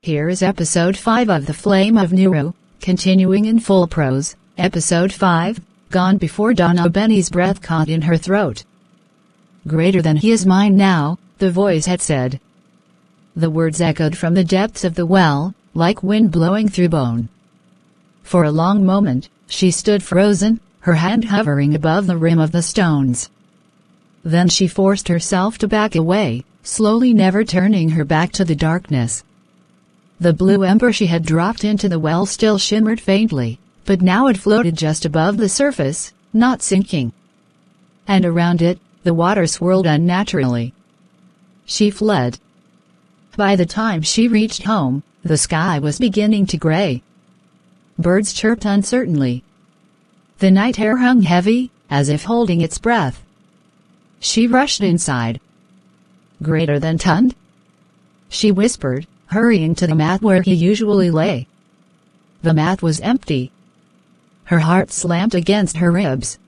Here is episode 5 of The Flame of Niru, continuing in full prose. Episode 5, Gone Before Dawn. Benny's breath caught in her throat. Greater than he is mine now, the voice had said. The words echoed from the depths of the well, like wind blowing through bone. For a long moment, she stood frozen, her hand hovering above the rim of the stones. Then she forced herself to back away, slowly, never turning her back to the darkness. The blue ember she had dropped into the well still shimmered faintly, but now it floated just above the surface, not sinking. And around it, the water swirled unnaturally. She fled. By the time she reached home, the sky was beginning to gray. Birds chirped uncertainly. The night air hung heavy, as if holding its breath. She rushed inside. Greater than Tund? She whispered, hurrying to the mat where he usually lay. The mat was empty. Her heart slammed against her ribs.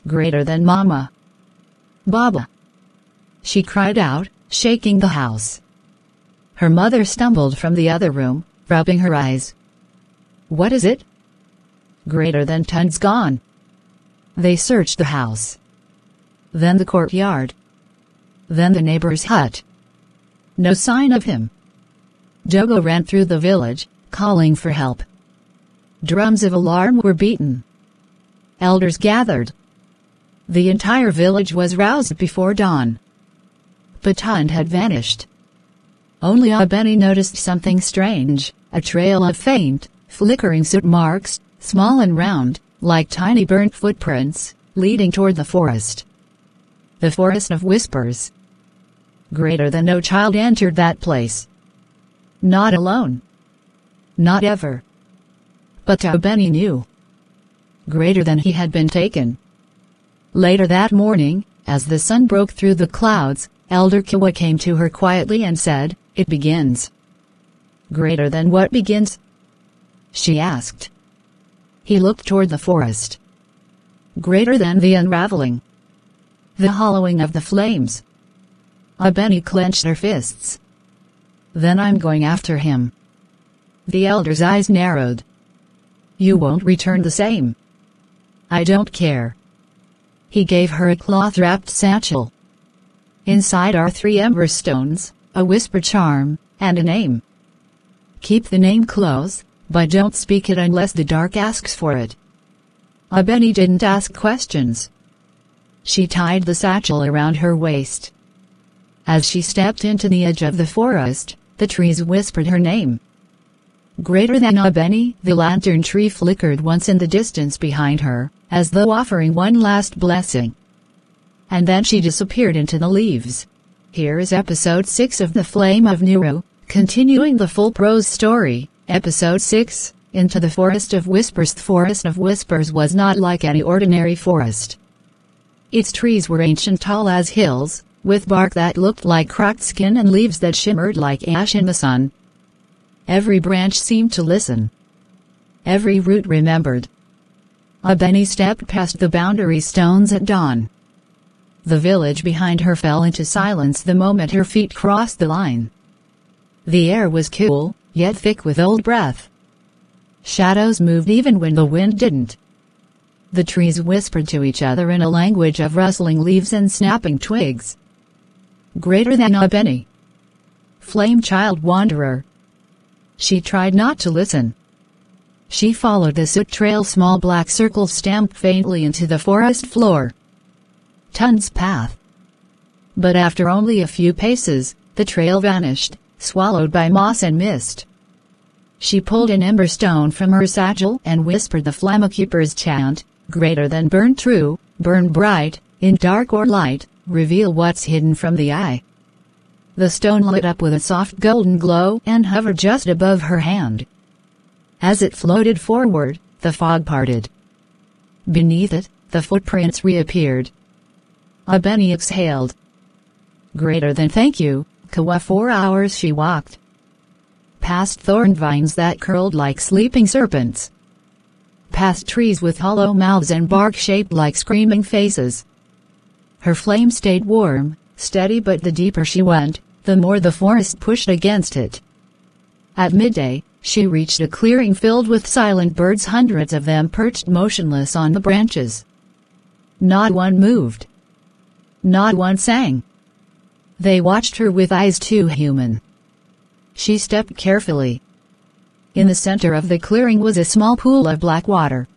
Greater than Mama. Baba. She cried out, shaking the house. Her mother stumbled from the other room, rubbing her eyes. What is it? Greater than Tund's gone. They searched the house. Then the courtyard. Then the neighbor's hut. No sign of him. Jogo ran through the village, calling for help. Drums of alarm were beaten. Elders gathered. The entire village was roused before dawn. But Tund had vanished. Only Benny noticed something strange, a trail of faint, flickering soot marks, small and round, like tiny burnt footprints, leading toward the forest. The Forest of Whispers. Greater than no child entered that place. Not alone. Not ever. But Benny knew. Greater than he had been taken. Later that morning, as the sun broke through the clouds, Elder Kiwa came to her quietly and said, "It begins." Greater than what begins? She asked. He looked toward the forest. Greater than the unraveling. The hollowing of the flames. Benny clenched her fists. Then I'm going after him. The elder's eyes narrowed. You won't return the same. I don't care. He gave her a cloth-wrapped satchel. Inside are 3 ember stones, a whisper charm, and a name. Keep the name close, but don't speak it unless the dark asks for it. Benny didn't ask questions. She tied the satchel around her waist. As she stepped into the edge of the forest, the trees whispered her name. Greater than Benny, the lantern tree flickered once in the distance behind her, as though offering one last blessing. And then she disappeared into the leaves. Here is episode 6 of The Flame of Niru, continuing the full prose story. Episode 6, Into the Forest of Whispers. The Forest of Whispers was not like any ordinary forest. Its trees were ancient, tall as hills, with bark that looked like cracked skin and leaves that shimmered like ash in the sun. Every branch seemed to listen. Every root remembered. Benny stepped past the boundary stones at dawn. The village behind her fell into silence the moment her feet crossed the line. The air was cool, yet thick with old breath. Shadows moved even when the wind didn't. The trees whispered to each other in a language of rustling leaves and snapping twigs. Greater than Benny. Flame child wanderer. She tried not to listen. She followed the soot trail, small black circles stamped faintly into the forest floor. Tund's path. But after only a few paces, the trail vanished, swallowed by moss and mist. She pulled an ember stone from her satchel and whispered the Flammakeeper's chant, greater than burn true, burn bright, in dark or light, reveal what's hidden from the eye. The stone lit up with a soft golden glow and hovered just above her hand. As it floated forward, the fog parted. Beneath it, the footprints reappeared. Benny exhaled. Greater than thank you, Kawa. 4 hours she walked. Past thorn vines that curled like sleeping serpents. Past trees with hollow mouths and bark shaped like screaming faces. Her flame stayed warm, steady, but the deeper she went, the more the forest pushed against it. At midday, she reached a clearing filled with silent birds, hundreds of them perched motionless on the branches. Not one moved. Not one sang. They watched her with eyes too human. She stepped carefully. In the center of the clearing was a small pool of black water.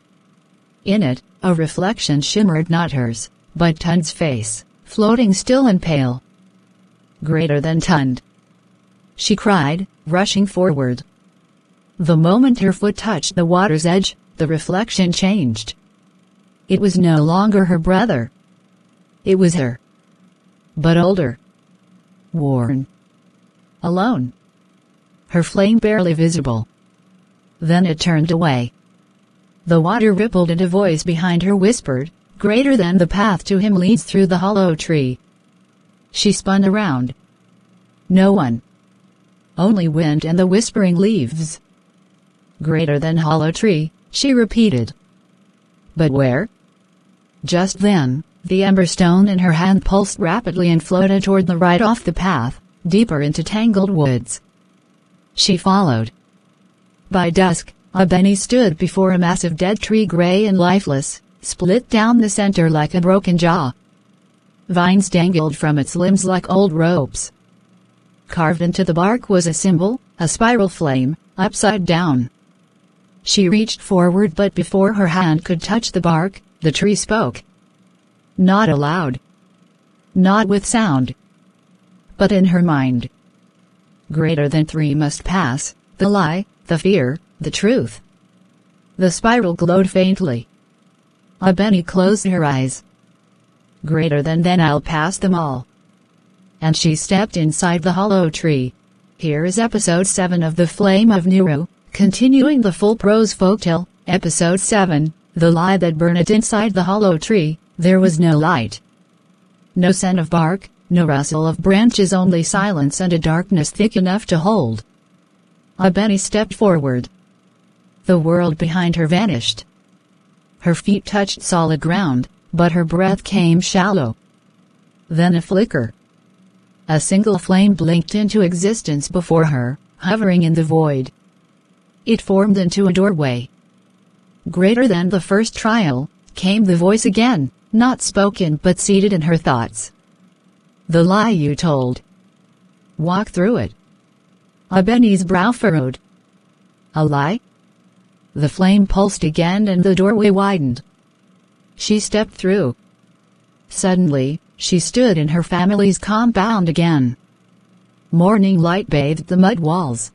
In it, a reflection shimmered, not hers, but Tund's face, floating still and pale. Greater than Tund, she cried, rushing forward. The moment her foot touched the water's edge, the reflection changed. It was no longer her brother. It was her. But older. Worn. Alone. Her flame barely visible. Then it turned away. The water rippled and a voice behind her whispered, "Greater than the path to him leads through the hollow tree." She spun around. No one. Only wind and the whispering leaves. "Greater than hollow tree," she repeated. But where? Just then, the ember stone in her hand pulsed rapidly and floated toward the right off the path, deeper into tangled woods. She followed. By dusk, Abeni stood before a massive dead tree, gray and lifeless, split down the center like a broken jaw. Vines dangled from its limbs like old ropes. Carved into the bark was a symbol, a spiral flame, upside down. She reached forward, but before her hand could touch the bark, the tree spoke. Not aloud. Not with sound. But in her mind. Greater than three must pass, the lie, the fear, the truth. The spiral glowed faintly. Abeni closed her eyes. Greater than, then I'll pass them all. And she stepped inside the hollow tree. Here is episode 7 of The Flame of Nuru, continuing the full prose folktale, episode 7, The Lie That Burned Inside the Hollow Tree. There was no light. No scent of bark, no rustle of branches, only silence and a darkness thick enough to hold. Abeni stepped forward. The world behind her vanished. Her feet touched solid ground, but her breath came shallow. Then a flicker. A single flame blinked into existence before her, hovering in the void. It formed into a doorway. Greater than the first trial, came the voice again, not spoken but seated in her thoughts. The lie you told. Walk through it. Abeni's brow furrowed. A lie? The flame pulsed again and the doorway widened. She stepped through. Suddenly, she stood in her family's compound again. Morning light bathed the mud walls.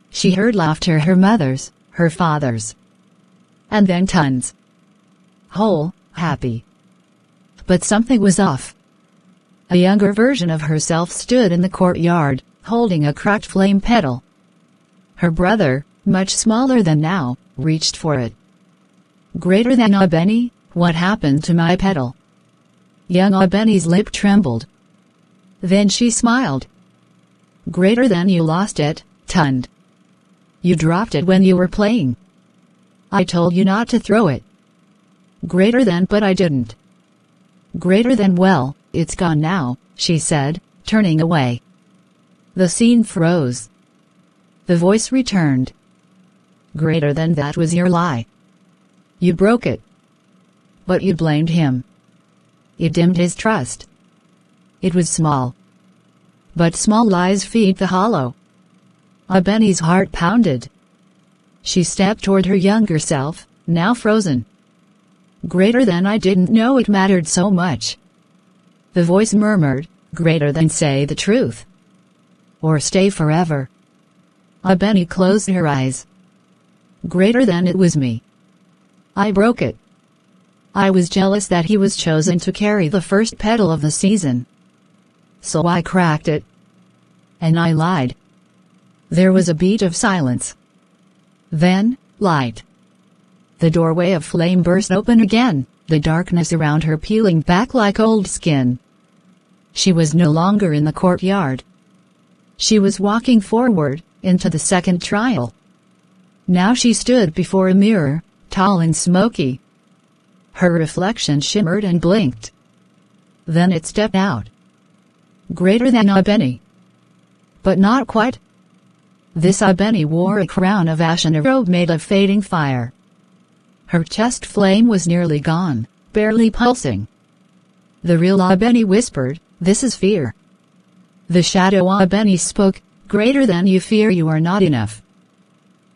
She heard laughter, her mother's, her father's. And then Tund's. Whole, happy. But something was off. A younger version of herself stood in the courtyard, holding a cracked flame petal. Her brother, much smaller than now, reached for it. Greater than Abeni, what happened to my petal? Young Abeni's lip trembled. Then she smiled. Greater than, you lost it, Tund. You dropped it when you were playing. I told you not to throw it. Greater than, but I didn't. Greater than, well, it's gone now, she said, turning away. The scene froze. The voice returned. Greater than, that was your lie. You broke it. But you blamed him. It dimmed his trust. It was small. But small lies feed the hollow. Abeni's heart pounded. She stepped toward her younger self, now frozen. Greater than, I didn't know it mattered so much. The voice murmured, greater than, say the truth. Or stay forever. Abeni closed her eyes. Greater than, it was me. I broke it. I was jealous that he was chosen to carry the first petal of the season. So I cracked it. And I lied. There was a beat of silence. Then, light. The doorway of flame burst open again, the darkness around her peeling back like old skin. She was no longer in the courtyard. She was walking forward, into the second trial. Now she stood before a mirror, tall and smoky. Her reflection shimmered and blinked. Then it stepped out. Greater than Abeni. But not quite. This Abeni wore a crown of ash and a robe made of fading fire. Her chest flame was nearly gone, barely pulsing. The real Abeni whispered, "This is fear." The shadow Abeni spoke, "Greater than you fear you are not enough.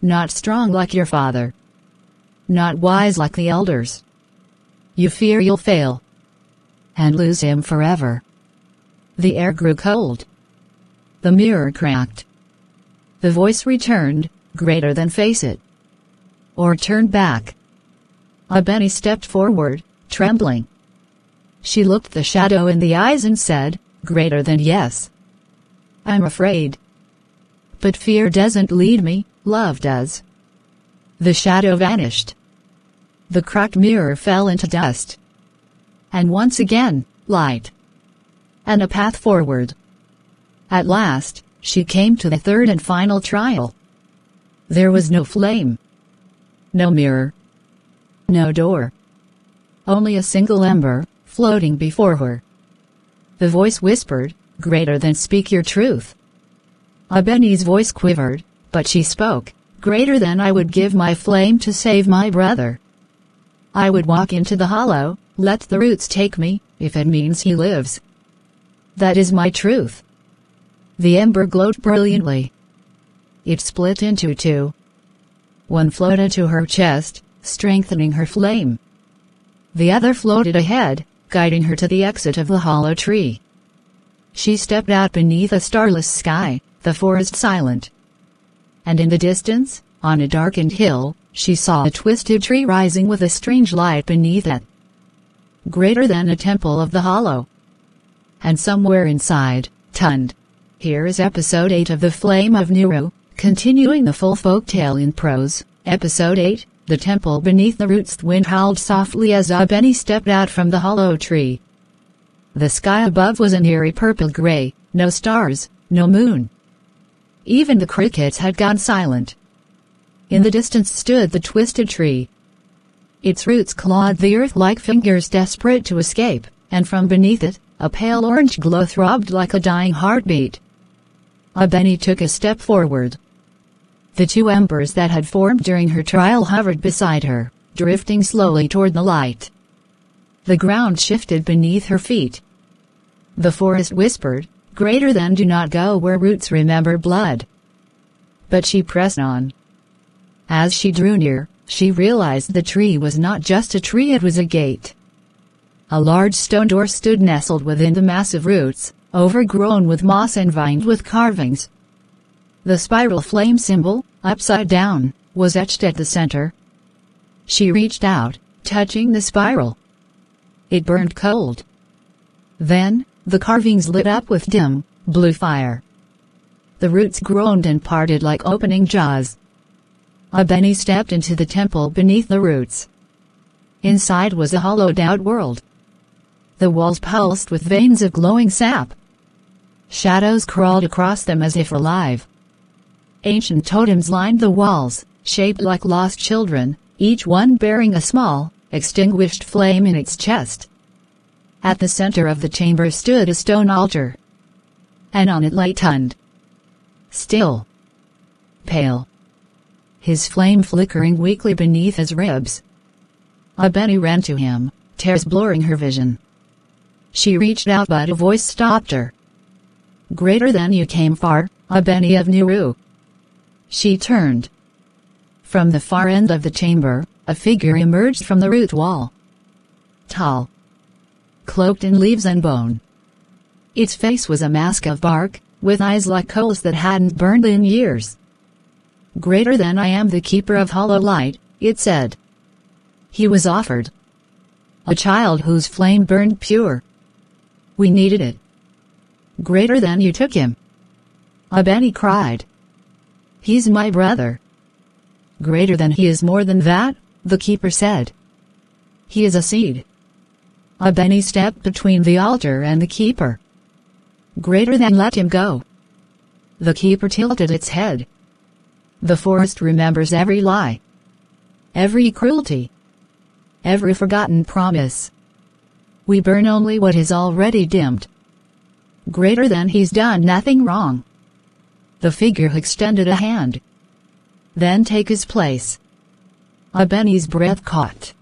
Not strong like your father. Not wise like the elders. You fear you'll fail. And lose him forever." The air grew cold. The mirror cracked. The voice returned, "Greater than face it. Or turn back." Abeni stepped forward, trembling. She looked the shadow in the eyes and said, "Greater than yes. I'm afraid. But fear doesn't lead me, love does." The shadow vanished. The cracked mirror fell into dust. And once again, light. And a path forward. At last, she came to the third and final trial. There was no flame. No mirror. No door. Only a single ember, floating before her. The voice whispered, "Greater than speak your truth." Abeni's voice quivered, but she spoke, "Greater than I would give my flame to save my brother. I would walk into the hollow, let the roots take me, if it means he lives. That is my truth." The ember glowed brilliantly. It split into two. One floated to her chest, strengthening her flame. The other floated ahead, guiding her to the exit of the hollow tree. She stepped out beneath a starless sky, the forest silent. And in the distance, on a darkened hill, she saw a twisted tree rising with a strange light beneath it. Greater than a temple of the hollow. And somewhere inside, Tund. Here is episode 8 of The Flame of Niru, continuing the full folktale in prose. Episode 8, The Temple Beneath the Roots. The wind howled softly as Abeni stepped out from the hollow tree. The sky above was an eerie purple-gray, no stars, no moon. Even the crickets had gone silent. In the distance stood the twisted tree. Its roots clawed the earth like fingers desperate to escape, and from beneath it, a pale orange glow throbbed like a dying heartbeat. Abeni took a step forward. The two embers that had formed during her trial hovered beside her, drifting slowly toward the light. The ground shifted beneath her feet. The forest whispered, "Greater than do not go where roots remember blood." But she pressed on. As she drew near, she realized the tree was not just a tree, it was a gate. A large stone door stood nestled within the massive roots, overgrown with moss and vined with carvings. The spiral flame symbol, upside down, was etched at the center. She reached out, touching the spiral. It burned cold. Then, the carvings lit up with dim, blue fire. The roots groaned and parted like opening jaws. Abeni stepped into the temple beneath the roots. Inside was a hollowed-out world. The walls pulsed with veins of glowing sap. Shadows crawled across them as if alive. Ancient totems lined the walls, shaped like lost children, each one bearing a small, extinguished flame in its chest. At the center of the chamber stood a stone altar. And on it lay Tund. Still. Pale. His flame flickering weakly beneath his ribs. Abeni ran to him, tears blurring her vision. She reached out but a voice stopped her. "Greater than you came far, Abeni of Niru." She turned. From the far end of the chamber, a figure emerged from the root wall. Tall. Cloaked in leaves and bone. Its face was a mask of bark, with eyes like coals that hadn't burned in years. "Greater than I am the keeper of hollow light," it said. He was offered. A child whose flame burned pure. We needed it. "Greater than you took him." Abeni cried. "He's my brother." "Greater than he is more than that," the keeper said. "He is a seed." Abeni stepped between the altar and the keeper. "Greater than let him go." The keeper tilted its head. "The forest remembers every lie. Every cruelty. Every forgotten promise. We burn only what is already dimmed. Greater than he's done nothing wrong." The figure extended a hand. Then take his place. Abeni's breath caught.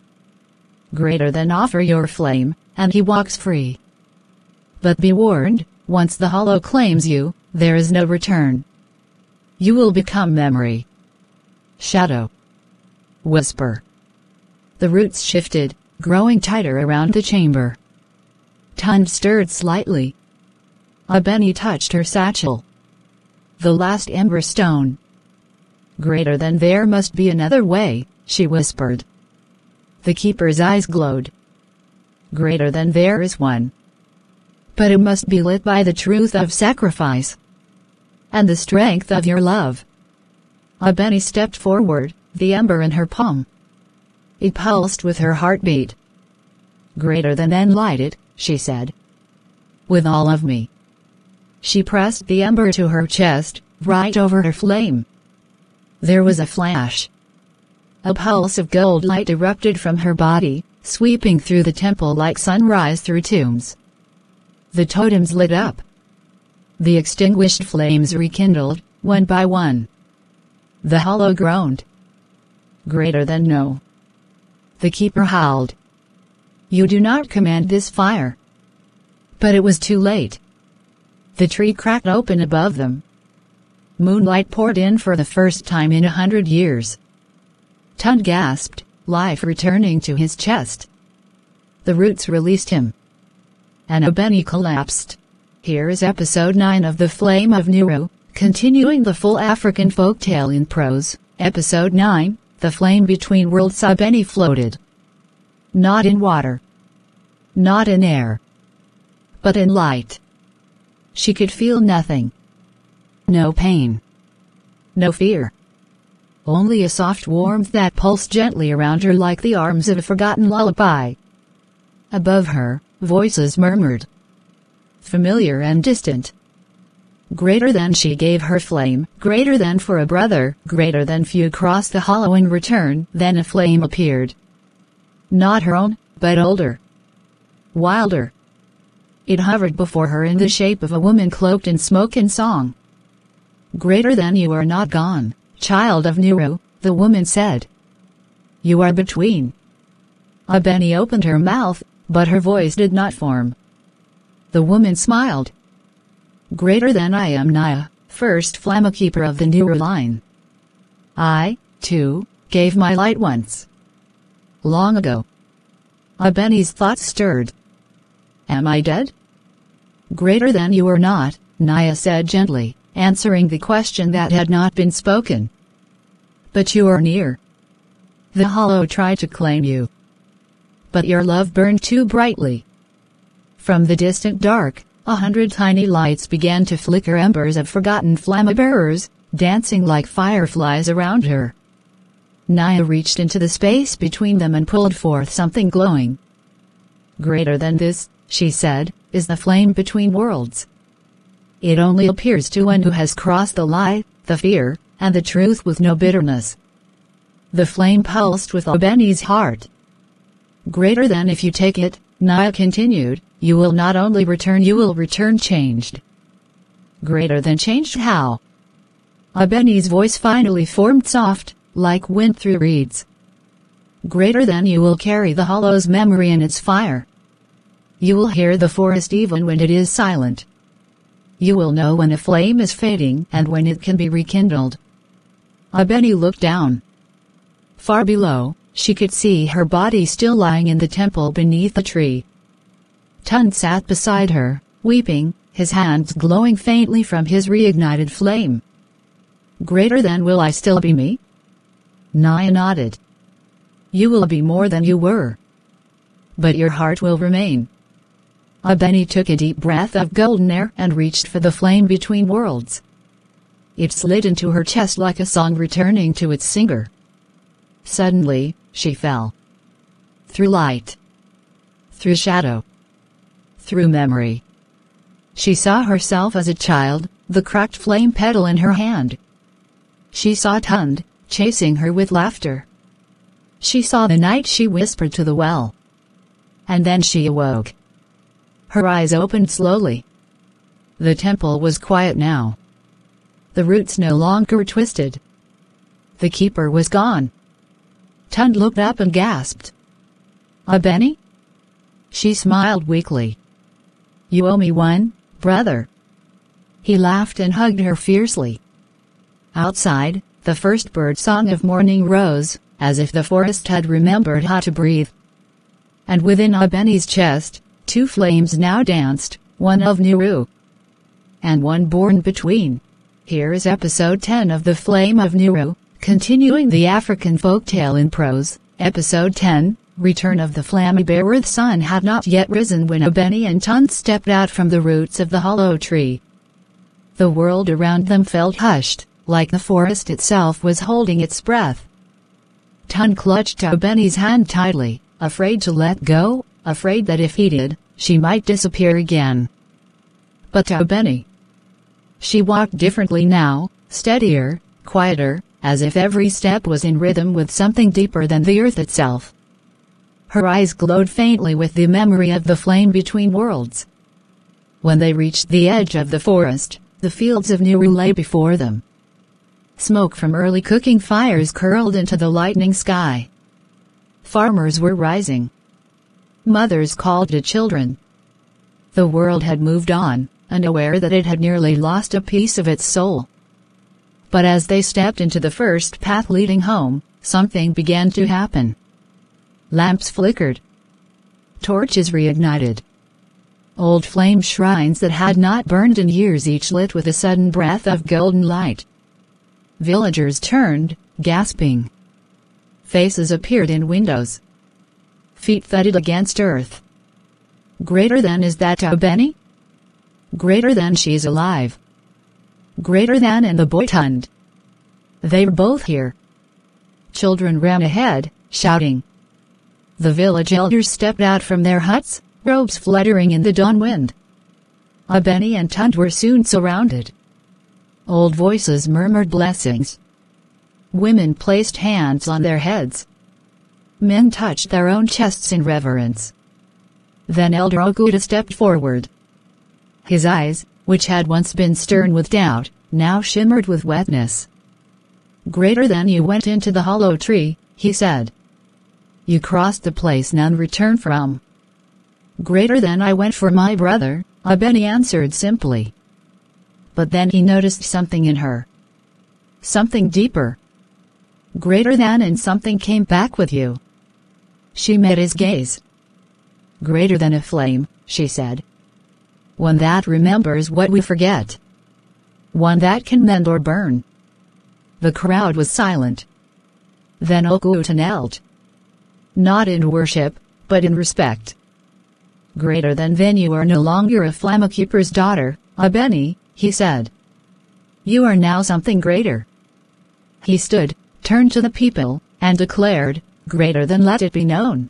Greater than offer your flame, and he walks free. But be warned, once the hollow claims you, there is no return. You will become memory. Shadow. Whisper. The roots shifted, growing tighter around the chamber. Tund stirred slightly. Abeni touched her satchel. The last ember stone. Greater than there must be another way, she whispered. The keeper's eyes glowed. Greater than there is one. But it must be lit by the truth of sacrifice. And the strength of your love. Abeni stepped forward, the ember in her palm. It pulsed with her heartbeat. Greater than then light it, she said. With all of me. She pressed the ember to her chest, right over her flame. There was a flash. A pulse of gold light erupted from her body, sweeping through the temple like sunrise through tombs. The totems lit up. The extinguished flames rekindled, one by one. The hollow groaned. Greater than no. The keeper howled. You do not command this fire. But it was too late. The tree cracked open above them. Moonlight poured in for the first time in 100 years. Tund gasped, life returning to his chest. The roots released him. And Abeni collapsed. Here is episode 9 of The Flame of Nuru, continuing the full African folktale in prose. Episode 9, The Flame Between Worlds. Abeni floated. Not in water. Not in air. But in light. She could feel nothing. No pain. No fear. Only a soft warmth that pulsed gently around her like the arms of a forgotten lullaby. Above her, voices murmured. Familiar and distant. Greater than she gave her flame, greater than for a brother, greater than few crossed the hollow in return. Then a flame appeared. Not her own, but older. Wilder. It hovered before her in the shape of a woman cloaked in smoke and song. Greater than you are not gone, child of Nuru, the woman said. You are between. Abeni opened her mouth, but her voice did not form. The woman smiled. Greater than I am Naya, first Flamekeeper of the Nuru line. I, too, gave my light once. Long ago. Abeni's thoughts stirred. Am I dead? Greater than you are not, Naya said gently, answering the question that had not been spoken. But you are near. The hollow tried to claim you. But your love burned too brightly. From the distant dark, 100 tiny lights began to flicker, embers of forgotten flame-bearers, dancing like fireflies around her. Naya reached into the space between them and pulled forth something glowing. Greater than this, she said, is the flame between worlds. It only appears to one who has crossed the lie, the fear, and the truth with no bitterness. The flame pulsed with Abeni's heart. Greater than if you take it, Naya continued, you will not only return, you will return changed. Greater than changed how? Abeni's voice finally formed soft, like wind through reeds. Greater than you will carry the hollow's memory in its fire. You will hear the forest even when it is silent. You will know when a flame is fading and when it can be rekindled. Abeni looked down. Far below, she could see her body still lying in the temple beneath the tree. Tund sat beside her, weeping, his hands glowing faintly from his reignited flame. Greater than will I still be me? Naya nodded. You will be more than you were. But your heart will remain. Abeni took a deep breath of golden air and reached for the flame between worlds. It slid into her chest like a song returning to its singer. Suddenly, she fell. Through light. Through shadow. Through memory. She saw herself as a child, the cracked flame petal in her hand. She saw Tund, chasing her with laughter. She saw the night she whispered to the well. And then she awoke. Her eyes opened slowly. The temple was quiet now. the roots no longer twisted. The keeper was gone. Tund looked up and gasped. "Benny?" She smiled weakly. "You owe me one, brother." He laughed and hugged her fiercely. Outside, the first bird song of morning rose, as if the forest had remembered how to breathe. And within Benny's chest, two flames now danced, one of Nuru and one born between. Here is episode 10 of The Flame of Nuru, continuing the African folktale in prose. Episode 10, Return of the Flammy Bear. The sun had not yet risen when Benny and Tund stepped out from the roots of the hollow tree. The world around them felt hushed, like the forest itself was holding its breath. Tund clutched Benny's hand tightly, afraid to let go, afraid that if he did, she might disappear again. But Benny. She walked differently now, steadier, quieter, as if every step was in rhythm with something deeper than the earth itself. Her eyes glowed faintly with the memory of the flame between worlds. When they reached the edge of the forest, the fields of Nuru lay before them. Smoke from early cooking fires curled into the lightning sky. Farmers were rising. Mothers called to children. The world had moved on, unaware that it had nearly lost a piece of its soul. But as they stepped into the first path leading home, something began to happen. Lamps flickered. Torches reignited. Old flame shrines that had not burned in years each lit with a sudden breath of golden light. Villagers turned, gasping. Faces appeared in windows. Feet thudded against earth. Greater than is that Benny? Greater than she's alive. Greater than and the boy Tund. They're both here. Children ran ahead, shouting. The village elders stepped out from their huts, robes fluttering in the dawn wind. Benny and Tund were soon surrounded. Old voices murmured blessings. Women placed hands on their heads. Men touched their own chests in reverence. Then Elder Oguta stepped forward. His eyes, which had once been stern with doubt, now shimmered with wetness. Greater than you went into the hollow tree, he said. You crossed the place none return from. Greater than I went for my brother, Benny answered simply. But then he noticed something in her. Something deeper. Greater than and something came back with you. She met his gaze. Greater than a flame, she said. One that remembers what we forget. One that can mend or burn. The crowd was silent. Then Oguta knelt. Not in worship, but in respect. Greater than then you are no longer a Flamekeeper's daughter, Benny, he said. You are now something greater. He stood, turned to the people, and declared, Greater than let it be known.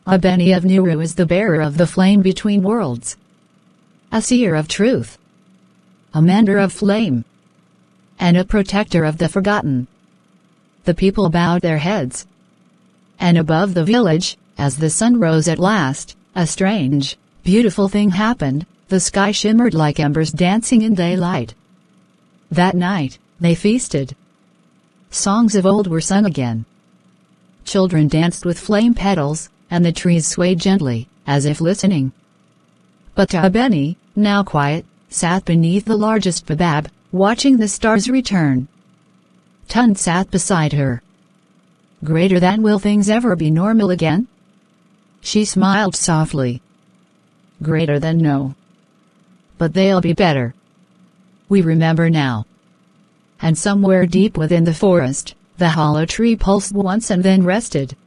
Benny of Nuru is the bearer of the flame between worlds. A seer of truth. A mender of flame. And a protector of the forgotten. The people bowed their heads. And above the village, as the sun rose at last, a strange, beautiful thing happened. The sky shimmered like embers dancing in daylight. That night, they feasted. Songs of old were sung again. Children danced with flame petals, and the trees swayed gently, as if listening. But Benny, now quiet, sat beneath the largest baobab, watching the stars return. Tund sat beside her. Greater than will things ever be normal again? She smiled softly. Greater than no. But they'll be better. We remember now. And somewhere deep within the forest, the hollow tree pulsed once and then rested.